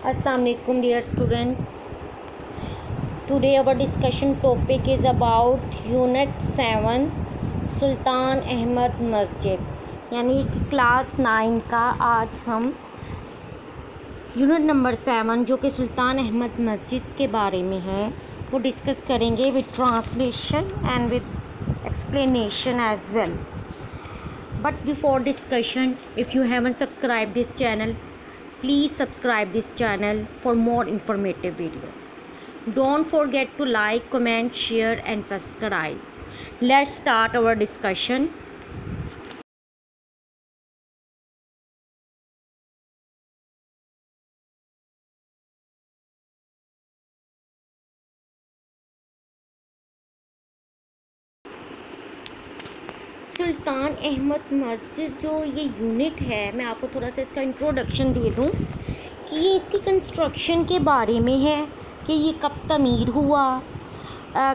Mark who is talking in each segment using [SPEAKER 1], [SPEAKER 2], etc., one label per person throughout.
[SPEAKER 1] Assalamualaikum dear students. Today our discussion topic is about Unit 7 सुल्तान अहमद मस्जिद यानी class 9 का आज हम यूनिट नंबर 7 जो कि सुल्तान अहमद मस्जिद के बारे में है वो डिस्कस करेंगे with translation and with explanation as well. But before discussion, if you haven't subscribed this channel, please subscribe this channel for more informative videos. Don't forget to like, comment, share and subscribe. Let's start our discussion. सुल्तान अहमद मस्जिद जो ये unit है, मैं आपको थोड़ा सा इसका introduction दे दूं कि ये इसकी कंस्ट्रक्शन के बारे में है कि ये कब तमीर हुआ,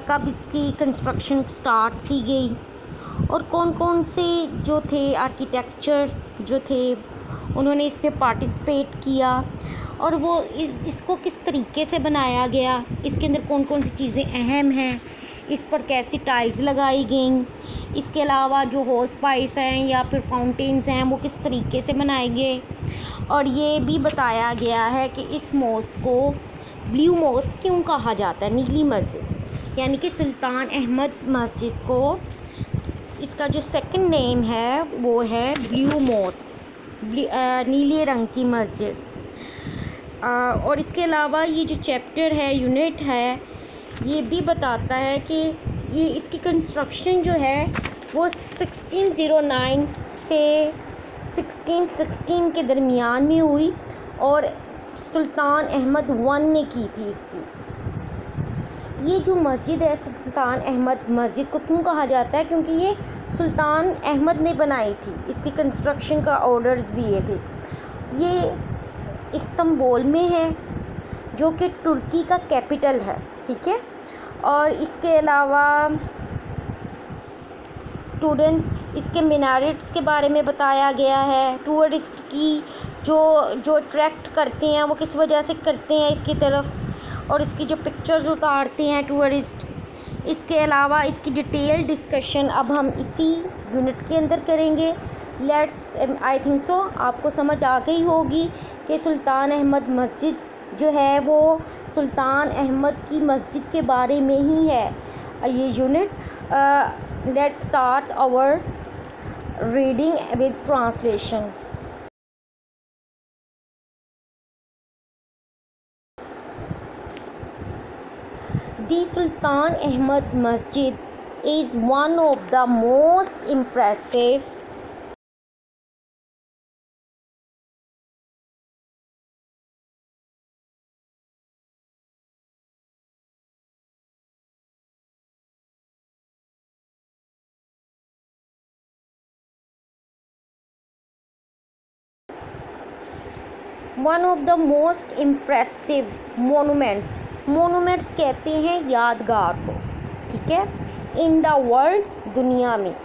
[SPEAKER 1] कब इसकी कंस्ट्रक्शन स्टार्ट की गई और कौन कौन से जो थे आर्किटेक्चर जो थे उन्होंने इसमें पार्टिसिपेट किया और वो इसको किस तरीके से बनाया गया, इसके अंदर कौन कौन सी चीज़ें अहम हैं, इस पर कैसी टाइल्स लगाई गई, इसके अलावा जो हॉर्स पाइप्स हैं या फिर फाउंटेन्स हैं वो किस तरीके से बनाए गए। और ये भी बताया गया है कि इस मॉस्क को ब्लू मॉस्क क्यों कहा जाता है, नीली मस्जिद, यानी कि सुल्तान अहमद मस्जिद को इसका जो सेकंड नेम है वो है ब्लू मॉस्क, नीले रंग की मस्जिद। और इसके अलावा ये जो चैप्टर है, यूनिट है, ये भी बताता है कि ये इसकी कंस्ट्रक्शन जो है वो 1609 से 1616 के दरमियान में हुई और सुल्तान अहमद वन ने की थी इसकी। ये जो मस्जिद है सुल्तान अहमद मस्जिद को क्यों कहा जाता है, क्योंकि ये सुल्तान अहमद ने बनाई थी, इसकी कंस्ट्रक्शन का ऑर्डर्स दिए थे। ये इस्तांबुल में है जो कि तुर्की का कैपिटल है, ठीक है। और इसके अलावा स्टूडेंट इसके मिनारेट्स के बारे में बताया गया है, टूरिस्ट की जो अट्रैक्ट करते हैं वो किस वजह से करते हैं इसकी तरफ, और इसकी जो पिक्चर्स उतारते हैं टूरिस्ट। इसके अलावा इसकी डिटेल डिस्कशन अब हम इसी यूनिट के अंदर करेंगे। आई थिंक सो आपको समझ आ गई होगी कि सुल्तान अहमद मस्जिद जो है वो सुल्तान अहमद की मस्जिद के बारे में ही है ये unit. Let's start our reading with translation. The Sultan Ahmad Masjid is one of the most impressive monuments कहते हैं यादगार को, ठीक है, इन द वर्ल्ड दुनिया में।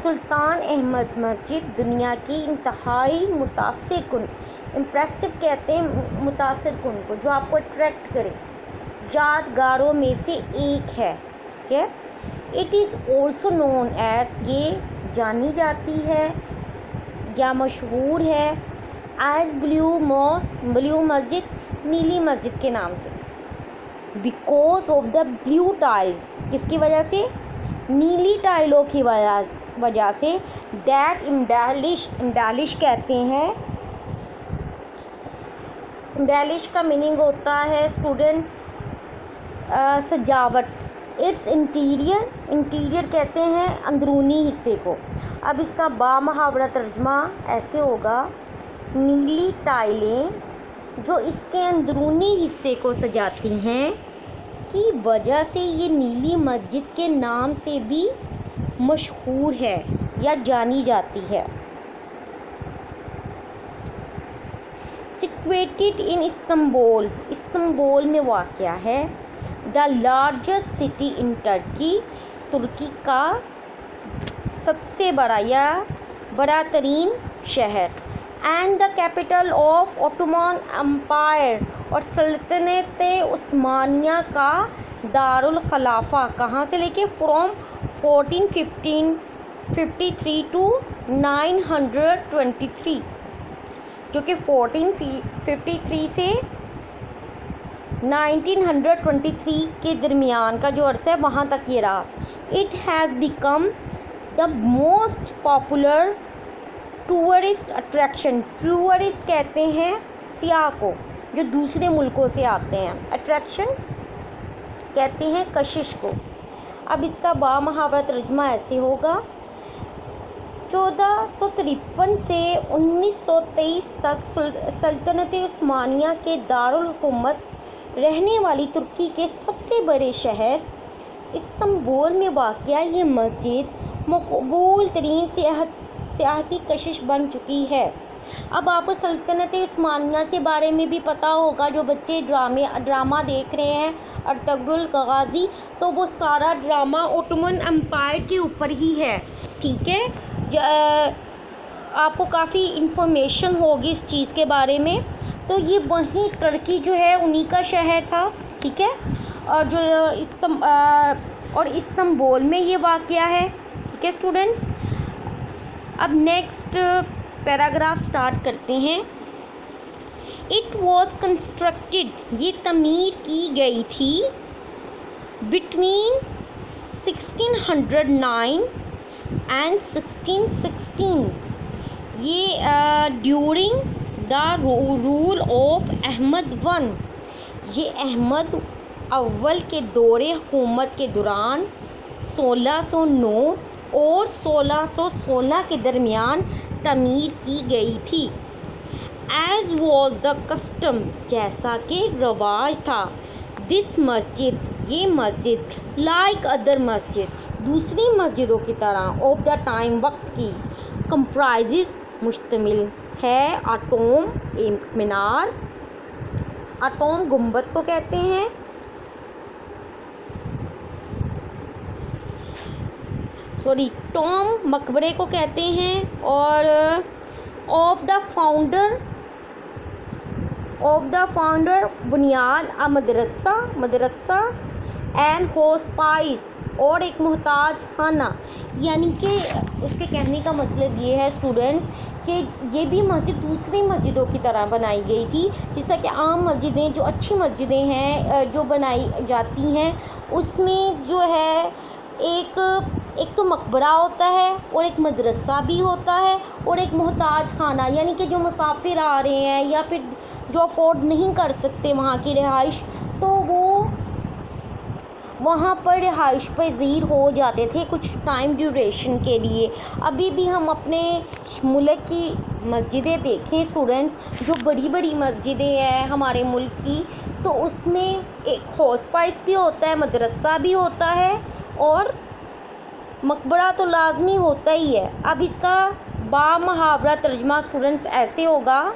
[SPEAKER 1] सुल्तान अहमद मस्जिद दुनिया की इंतहाई मुतासिर कुन, इम्प्रेसिव कहते हैं मुतासिर कुन को, जो आपको अट्रैक्ट करे, यादगारों में से एक है, ठीक है। It is also known as, ये जानी जाती है या मशहूर है एज ब्लू मॉस्क, ब्लू मस्जिद, नीली मस्जिद के नाम से। Because of the blue tiles, किसकी वजह से, नीली टाइलों की वजह से, दैट इम्बेलिश कहते हैं। इम्बेलिश का मीनिंग होता है स्टूडेंट सजावट। इट्स इंटीरियर कहते हैं अंदरूनी हिस्से को। अब इसका बामुहावरा तर्जमा ऐसे होगा, नीली टाइलें जो इसके अंदरूनी हिस्से को सजाती हैं की वजह से ये नीली मस्जिद के नाम से भी मशहूर है या जानी जाती है। सिचुएटेड इन इस्तांबुल, इस्तांबुल में वाक़या है। The largest city in Turkey, तुर्की का सबसे बड़ा या बड़ा तरीन शहर। And the capital of Ottoman Empire, और सल्तनत उस्मानिया का दारुल खलाफा कहाँ से लेके फ्रॉम 1453 टू 923, जो कि 1453 से 1923 के दरमियान का जो अर्सा है वहाँ तक ये रहा। It has become the most popular tourist attraction. Tourist कहते हैं सियाह को जो दूसरे मुल्कों से आते हैं, अट्रैक्शन कहते हैं कशिश को। अब इसका बामुहावरा तर्जुमा ऐसे होगा, 1453 से 1923 तक सल्तनत उस्मानिया के दारुल हुकूमत रहने वाली तुर्की के सबसे बड़े शहर इस्तांबुल में वाक़या ये मस्जिद मकबूल तरीन सियाहती कशिश बन चुकी है। अब आपको सल्तनत उस्मानिया के बारे में भी पता होगा, जो बच्चे ड्रामा देख रहे हैं अर्तुगरुल गाजी, तो वो सारा ड्रामा ओटोमन एम्पायर के ऊपर ही है। ठीक है, आपको काफ़ी इंफॉर्मेशन होगी इस चीज़ के बारे में। तो ये वहीं टर्की जो है उन्हीं का शहर था। ठीक है, और जो इस्तांबुल में ये वाक़या है। ठीक है स्टूडेंट्स, अब नेक्स्ट पैराग्राफ स्टार्ट करते हैं। इट वॉज कंस्ट्रक्टेड, ये तमीर की गई थी बिटवीन 1609 एंड 1616, ये during the rule of Ahmad one, ये अहमद अव्वल के दौरे हुकूमत के दौरान 1609 और 1616 के दरमियान तमीर की गई थी। एज वॉज द कस्टम, जैसा कि रवाज था, दिस मस्जिद, ये मस्जिद लाइक अदर मस्जिद, दूसरी मस्जिदों की तरह ऑफ द टाइम वक्त की, कंप्राइजेस मुश्तमिल है अटोम मीनार, अटोम गुंबद को कहते हैं, टॉम मकबरे को कहते हैं, और ऑफ द फाउंडर बुनियाद मदरसा एंड होस्पाइस, और एक मोहताज खाना। यानी कि उसके कहने का मतलब ये है स्टूडेंट्स कि ये भी मस्जिद दूसरी मस्जिदों की तरह बनाई गई थी, जैसा कि आम मस्जिदें, जो अच्छी मस्जिदें हैं जो बनाई जाती हैं, उसमें जो है एक तो मकबरा होता है और एक मदरसा भी होता है और एक मोहताज खाना, यानी कि जो मुसाफिर आ रहे हैं या फिर जो अफोर्ड नहीं कर सकते वहाँ की रिहाइश, तो वो वहाँ पर रिहाइश पज़ीर हो जाते थे कुछ टाइम ड्यूरेशन के लिए। अभी भी हम अपने मुल्क की मस्जिदें देखें स्टूडेंट्स, जो बड़ी बड़ी मस्जिदें हैं हमारे मुल्क की, तो उसमें एक हॉस्पाइस भी होता है, मदरसा भी होता है और मकबरा तो लाजमी होता ही है। अब इसका बामुहावरा तर्जुमा स्टूडेंट्स ऐसे होगा,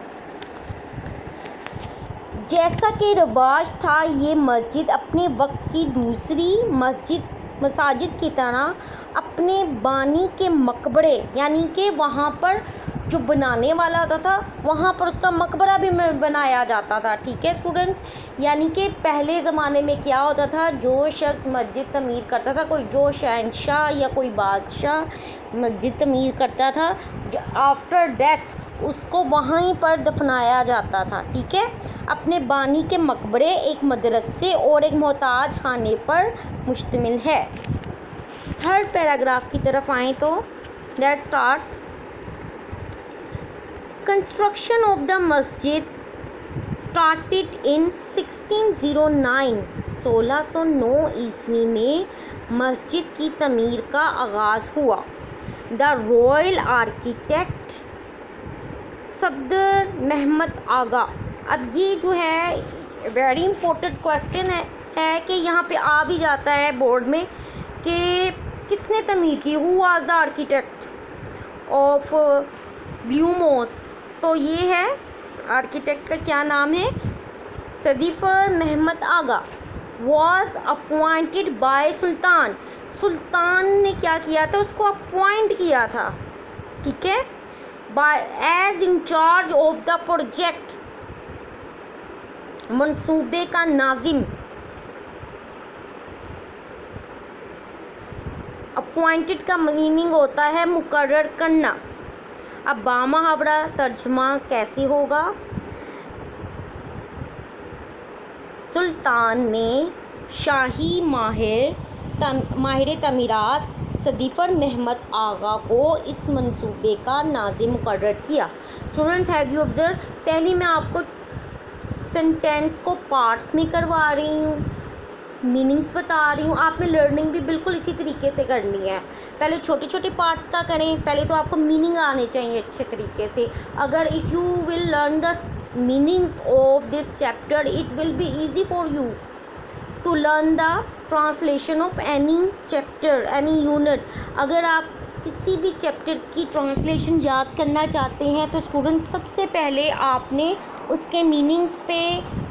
[SPEAKER 1] जैसा कि रिवाज था ये मस्जिद अपने वक्त की दूसरी मसाजिद की तरह अपने बानी के मकबरे, यानी कि वहाँ पर जो बनाने वाला होता था वहाँ पर उसका मकबरा भी बनाया जाता था। ठीक है स्टूडेंट्स, यानी कि पहले ज़माने में क्या होता था, जो शख्स मस्जिद तमीर करता था, कोई जो शहंशाह या कोई बादशाह मस्जिद तमीर करता था, आफ्टर डेथ उसको वहीं पर दफनाया जाता था। ठीक है, अपने बानी के मकबरे, एक मदरसे और एक मोहताज खाने पर मुश्तमिल है। थर्ड पैराग्राफ की तरफ आएँ तो let's start. Construction of the मस्जिद स्टार्टेड इन 1609, 1609 ईस्वी में मस्जिद की तमीर का आगाज़ हुआ। The royal architect Safdar Mehmed Agha. अब ये जो है वेरी इंपॉर्टेंट क्वेश्चन है कि यहाँ पे आ भी जाता है बोर्ड में कि किसने तमीर की, who was the architect of blue mosque. तो ये है आर्किटेक्ट का क्या नाम है, Sedefkar Mehmed Agha. Was appointed by sultan ने क्या किया था, उसको अपॉइंट किया था। ठीक है, by as in charge of the project मंसूबे का नाजिम, अपॉइंटेड का मीनिंग होता है मुकर्रर करना। अब बामुहावरा तर्जमा कैसे होगा? सुल्तान ने शाही माहिर तमीरात सदीफर महमद आगा को इस मंसूबे का नाज़िम मुकर्रर किया। Students, have you observe? पहले मैं आपको सेंटेंस को पार्ट्स में करवा रही हूँ, मीनिंग्स बता रही हूँ। आपने लर्निंग भी बिल्कुल इसी तरीके से करनी है। पहले छोटे छोटे पार्ट्स का करें, पहले तो आपको मीनिंग आने चाहिए अच्छे तरीके से। अगर if you will learn the meanings of this chapter, it will be easy for you to learn the translation of any chapter, any unit. अगर आप किसी भी चैप्टर की ट्रांसलेशन याद करना चाहते हैं तो स्टूडेंट सबसे पहले आपने उसके मीनिंग्स पे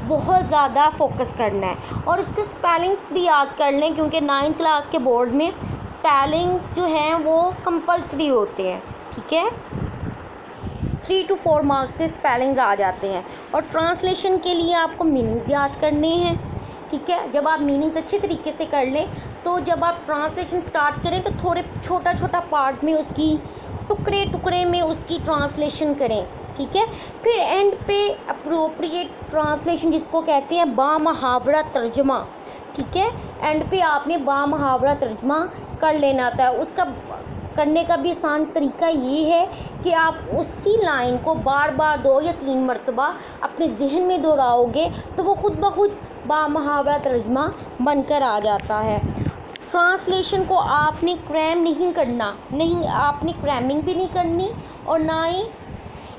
[SPEAKER 1] बहुत ज़्यादा फोकस करना है और उसके स्पेलिंग्स भी याद कर लें, क्योंकि 9th क्लास के बोर्ड में स्पेलिंग्स जो हैं वो कंपल्सरी होते हैं। ठीक है, 3 to 4 मार्क्स से स्पेलिंग्स आ जाते हैं। और ट्रांसलेशन के लिए आपको मीनिंग्स याद करने हैं। ठीक है, जब आप मीनिंग्स अच्छे तरीके से कर लें तो जब आप ट्रांसलेशन स्टार्ट करें तो थोड़े छोटा छोटा पार्ट में उसकी टुकड़े टुकड़े में उसकी ट्रांसलेशन करें। ठीक है, फिर एंड पे अप्रोप्रिएट ट्रांसलेशन जिसको कहते हैं बामुहावरा तर्जमा। ठीक है, एंड पे आपने बामुहावरा तर्जमा कर लेना था। उसका करने का भी आसान तरीका ये है कि आप उसी लाइन को बार बार 2 या 3 मरतबा अपने जहन में दोहराओगे तो वो खुद ब खुद बामुहावरा तर्जमा बनकर आ जाता है। ट्रांसलेशन को आपने क्रैम नहीं करना, नहीं आपने क्रैमिंग भी नहीं करनी और ना ही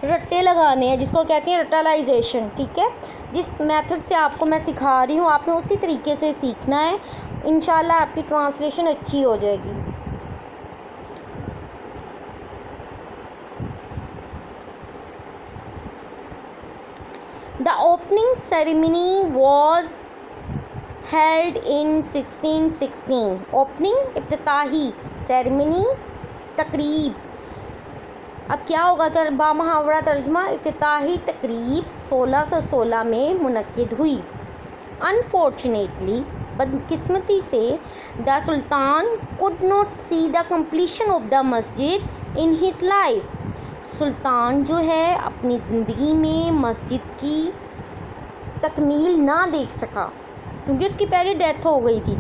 [SPEAKER 1] रट्टे लगाने हैं जिसको कहते हैं रटलाइजेशन। ठीक है, जिस मेथड से आपको मैं सिखा रही हूँ आपने उसी तरीके से सीखना है। इंशाल्लाह आपकी ट्रांसलेशन अच्छी हो जाएगी। The opening ceremony was held in 1616. Opening इफ्तिताही, ceremony तकरीब। अब क्या होगा बामुहावरा तर्जमा? इफ्तिताही तकरीब 1616 में मुनक्किद हुई। Unfortunately, बदकिस्मती से the Sultan could not see the completion of the masjid in his life. सुल्तान जो है अपनी ज़िंदगी में मस्जिद की तकमील ना देख सका क्योंकि उसकी पहले डेथ हो गई थी।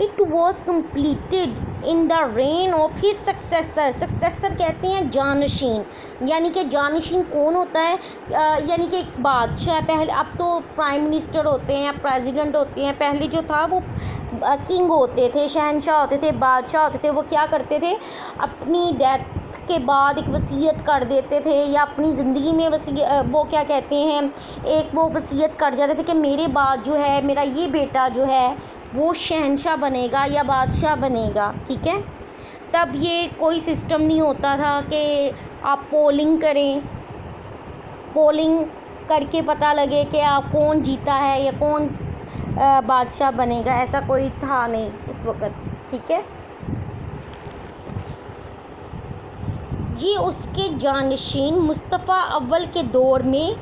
[SPEAKER 1] It was completed in the rain of his successor. Successor कहते हैं जानशीन, यानी कि जानशीन कौन होता है? यानी कि एक बादशाह। पहले अब तो प्राइम मिनिस्टर होते हैं, प्रेसिडेंट होते हैं, पहले जो था वो किंग होते थे, शहनशाह होते थे, बादशाह होते थे। वो क्या करते थे, अपनी डेथ के बाद एक वसीयत कर देते थे या अपनी ज़िंदगी में वो क्या कहते हैं, एक वो वसीयत कर जाते थे कि मेरे बाद जो है मेरा ये बेटा जो है वो शहनशाह बनेगा या बादशाह बनेगा। ठीक है, तब ये कोई सिस्टम नहीं होता था कि आप पोलिंग करें, पोलिंग करके पता लगे कि आप कौन जीता है या कौन बादशाह बनेगा। ऐसा कोई था नहीं उस वक़्त। ठीक है, ये उसके जानशीन मुस्तफ़ा अव्वल के दौर में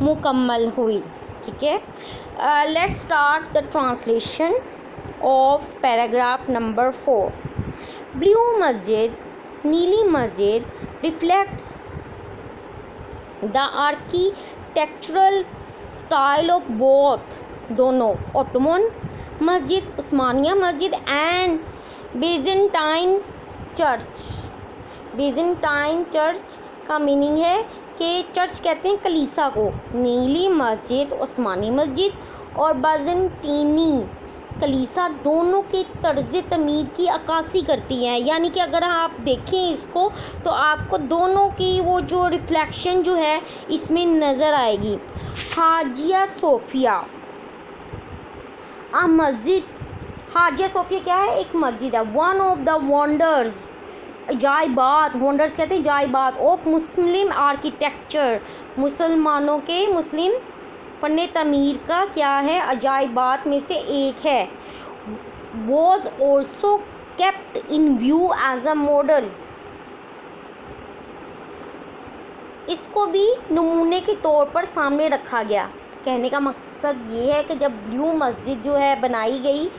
[SPEAKER 1] मुकम्मल हुई। ठीक है, let's start the translation of paragraph number 4। Blue मस्जिद, नीली मस्जिद reflects the architectural style of both, दोनों ओटोमन मस्जिद, उस्मानिया मस्जिद and Byzantine church. Byzantine church का मीनिंग है कि चर्च कहते हैं कलीसा को। नीली मस्जिद उस्मानी मस्जिद और बाज़ंतीनी कलीसा दोनों के तर्ज तमीर की अक्कासी करती हैं। यानी कि अगर आप देखें इसको तो आपको दोनों की वो जो रिफ्लेक्शन जो है इसमें नज़र आएगी। हाजिया सोफिया मस्जिद, हाजिया सोफिया क्या है? एक मस्जिद है। वन ऑफ द वंडर्स, जायबात, वंडर्स कहते हैं जायबात ऑफ मुस्लिम आर्किटेक्चर, मुसलमानों के मुस्लिम फन तमीर का क्या है? अजायबात में से एक है। Was also kept in view as a model, इसको भी नमूने के तौर पर सामने रखा गया। कहने का मकसद ये है कि जब ब्लू मस्जिद जो है बनाई गई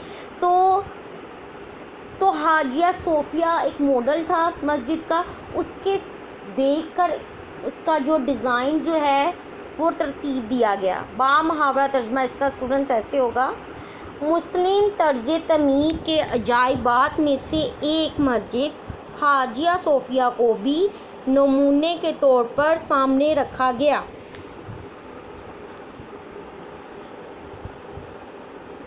[SPEAKER 1] तो हाजिया सोफिया एक मॉडल था मस्जिद का, उसके देखकर उसका जो डिज़ाइन जो है वो तरतीब दिया गया। बामुहावरा तर्जमा इसका स्टूडेंट्स ऐसे होगा, मुस्लिम तर्ज तमीर के अजाइबात में से एक मस्जिद हाजिया सोफिया को भी नमूने के तौर पर सामने रखा गया।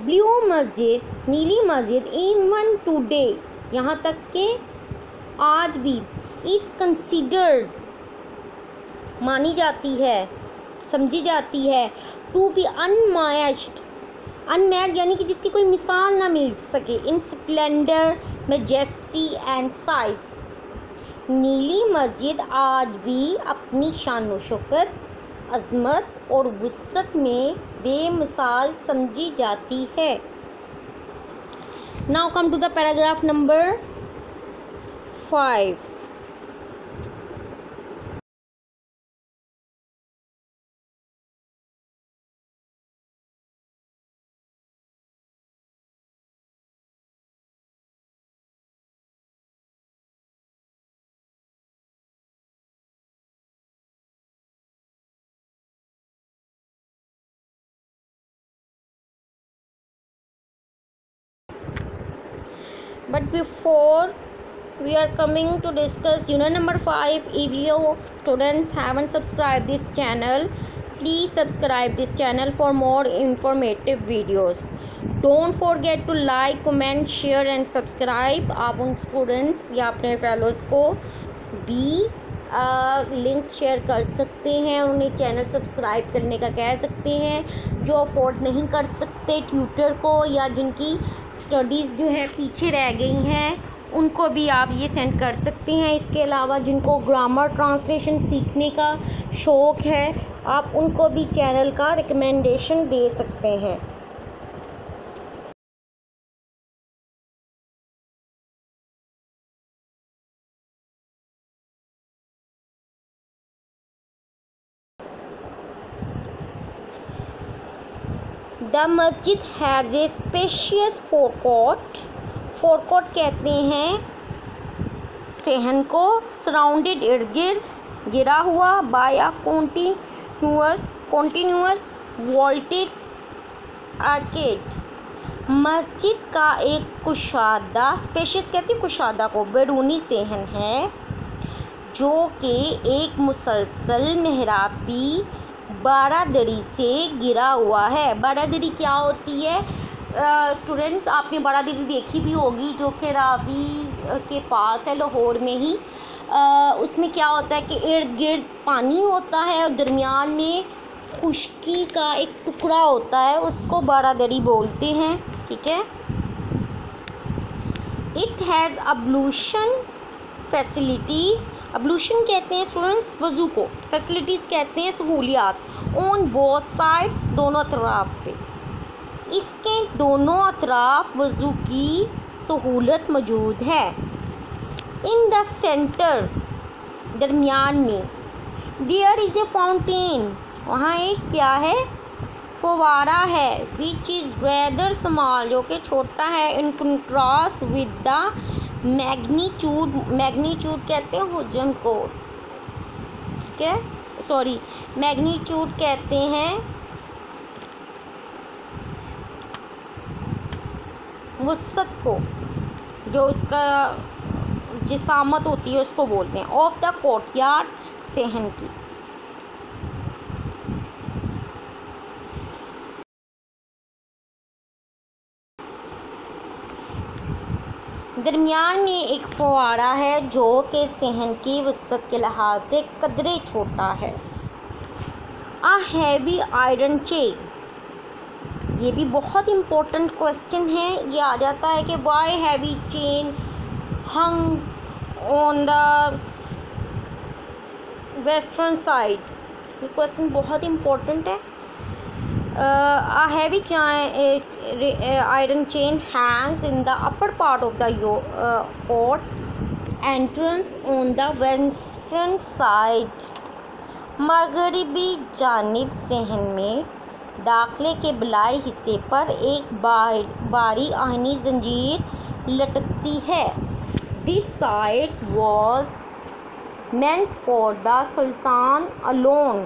[SPEAKER 1] ब्लू मस्जिद, नीली मस्जिद, इवन टुडे, यहाँ तक कि आज भी, इज कंसिडर्ड, मानी जाती है, समझी जाती है, टू बी अनमैच्ड, अनमैच्ड यानी कि जिसकी कोई मिसाल ना मिल सके, इन स्प्लेंडर, मैजेस्टी एंड साइज। नीली मस्जिद आज भी अपनी शान शौकत, अजमत और वुसअत में बेमिसाल समझी जाती है। Now come to the paragraph number 5। But before we are coming to discuss unit number 5, if you students haven't subscribed this channel, please subscribe this channel for more informative videos. Don't forget to like, comment, share and subscribe. आप उन students या अपने fellows को भी link share कर सकते हैं और उन्हें चैनल सब्सक्राइब करने का कह सकते हैं। जो अफोर्ड नहीं कर सकते ट्यूटर को या जिनकी स्टडीज़ जो है पीछे रह गई हैं, उनको भी आप ये सेंड कर सकते हैं। इसके अलावा जिनको ग्रामर ट्रांसलेशन सीखने का शौक़ है, आप उनको भी चैनल का रिकमेंडेशन दे सकते हैं। द मस्जिद has a spacious forecourt, forecourt कहते हैं सहन को, सराउंडेड इर्द गिर्द घिरा हुआ, बाय अ कॉन्टिन्यूअस वॉल्टेड आर्केड। मस्जिद का एक कुशादा, स्पेशियस कहते हैं कुशादा को, बैरूनी सहन है जो कि एक मुसलसल मेहराबी बारादरी से घिरा हुआ है। बारादरी क्या होती है स्टूडेंट्स? आपने बारादरी देखी भी होगी जो कि रावी के पास है, लाहौर में ही। उसमें क्या होता है कि इर्द गिर्द पानी होता है और दरमियान में खुश्की का एक टुकड़ा होता है, उसको बारादरी बोलते हैं। ठीक है। इट हैज़ अब्लूशन फैसिलिटीज, अब्लूशन कहते हैं स्टूडेंट्स वज़ू को, फैसिलिटीज़ कहते हैं सहूलियात, ऑन बोथ साइड, दोनों तरफ से। इसके दोनों अतराफ वज़ू की सहूलत मौजूद है। इन द सेंटर, दरमियान में, देयर इज़ ए फाउंटेन, वहाँ एक क्या है? फवारा है। विच इज़ रेदर स्मॉल, जो कि छोटा है। In contrast with the magnitude, magnitude कहते हैं हुजम को, ठीक है, सॉरी मैग्नीट्यूड कहते हैं वुसअत को, जो उसका जिसामत होती है उसको बोलते हैं। ऑफ द कोर्टयार्ड, सहन की। दरमियान में एक फवारा है जो कि सहन की वुसअत के लिहाज से कदरे छोटा है। आ हैवी आयरन चेन, ये भी बहुत इम्पोर्टेंट क्वेश्चन है। ये आ जाता है कि why heavy chain hung on the western side. ये क्वेश्चन बहुत इम्पोर्टेंट है। A heavy iron chain hangs in the upper part of the court entrance on the western side. मगरिबी जानिब सहन में दाखिले के बलाई हिस्से पर एक बारी आयनी जंजीर लटकती है। This site was meant for the Sultan alone.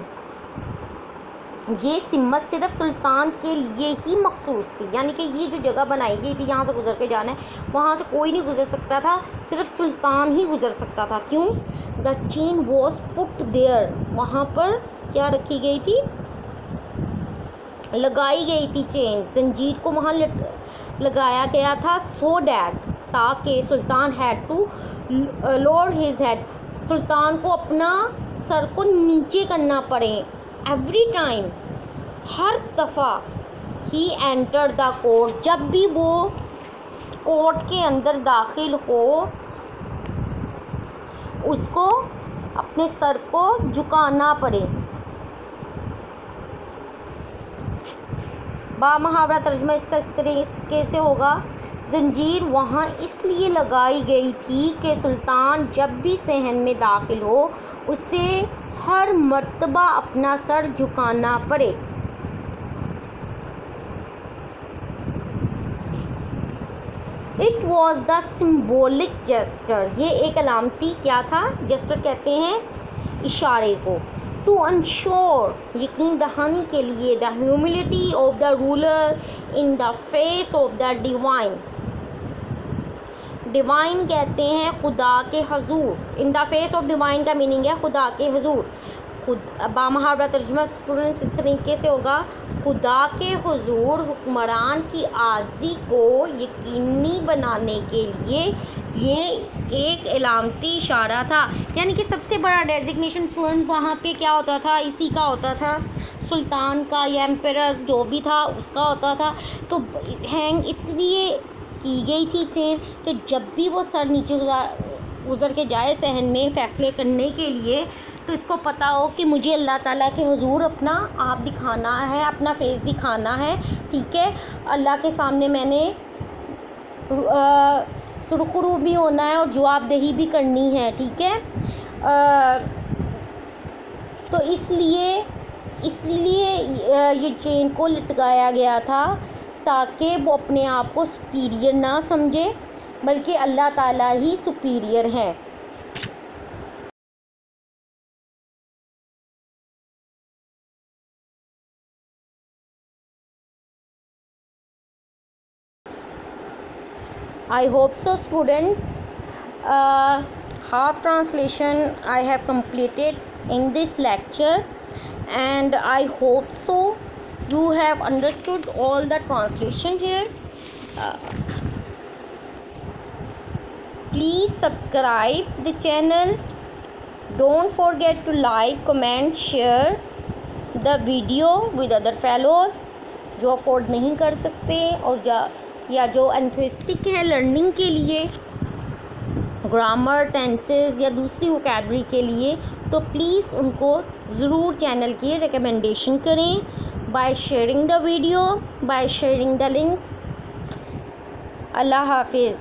[SPEAKER 1] ये सिम्मत सिर्फ सुल्तान के लिए ही मखसूस थी, यानी कि ये जो जगह बनाई गई थी, यहाँ से गुजर के जाना है, वहाँ से कोई नहीं गुजर सकता था, सिर्फ सुल्तान ही गुजर सकता था। क्यों? The chain was put there. वहाँ पर क्या रखी गई थी? लगाई गई थी चेन, जंजीर को वहाँ लगाया गया था। सो डैट, ताकि सुल्तान had to lower his head, सुल्तान को अपना सर को नीचे करना पड़े। एवरी टाइम, हर दफ़ा, ही एंटर द कोर्ट, जब भी वो कोर्ट के अंदर दाखिल हो, उसको अपने सर को झुकाना पड़े। बामुहावरा तर्जुमा इसका इस तरीके से होगा, जंजीर वहाँ इसलिए लगाई गई थी कि सुल्तान जब भी सहन में दाखिल हो, उसे हर मर्तबा अपना सर झुकाना पड़े। It was the symbolic gesture, ये एक अलामती क्या था? जेस्टर कहते हैं इशारे को। टू अनश्योर, यकीन दहानी के लिए, the humility of the ruler in the face of the divine. Divine कहते हैं खुदा के हजूर। In the face of divine का मीनिंग है खुदा के हजूर। बामुहावरा तर्जुमा स्टूडेंट्स इस तरीके से होगा, खुदा के हुजूर हुक्मरान की आज़ी को यकीनी बनाने के लिए ये एक इलामती इशारा था। यानी कि सबसे बड़ा डेजिग्नेशन स्टूडेंट वहाँ पे क्या होता था? इसी का होता था, सुल्तान का या एम्परर जो भी था उसका होता था। तो हैंग इसलिए की गई थी चेन कि जब भी वो सर नीचे गुजर के जाए सहन में फैसले करने के लिए, तो इसको पता हो कि मुझे अल्लाह ताला के हुजूर अपना आप दिखाना है, अपना फेस दिखाना है। ठीक है, अल्लाह के सामने मैंने सुरखरू भी होना है और जवाबदेही भी करनी है। ठीक है, तो इसलिए ये चेन को लटकाया गया था ताकि वो अपने आप को सुपीरियर ना समझे, बल्कि अल्लाह ताला ही सुपीरियर है। I hope so, students. Half translation I have completed in this lecture, and I hope so you have understood all the translation here. Please subscribe the channel. Don't forget to like, comment, share the video with other fellows जो afford नहीं कर सकते और या जो एंथुसिस्टिक है learning के लिए, ग्रामर, टेंसेस या दूसरी वोकैबुलरी के लिए, तो प्लीज़ उनको ज़रूर चैनल की रिकमेंडेशन करें by sharing the video, by sharing the link. अल्लाह हाफिज़।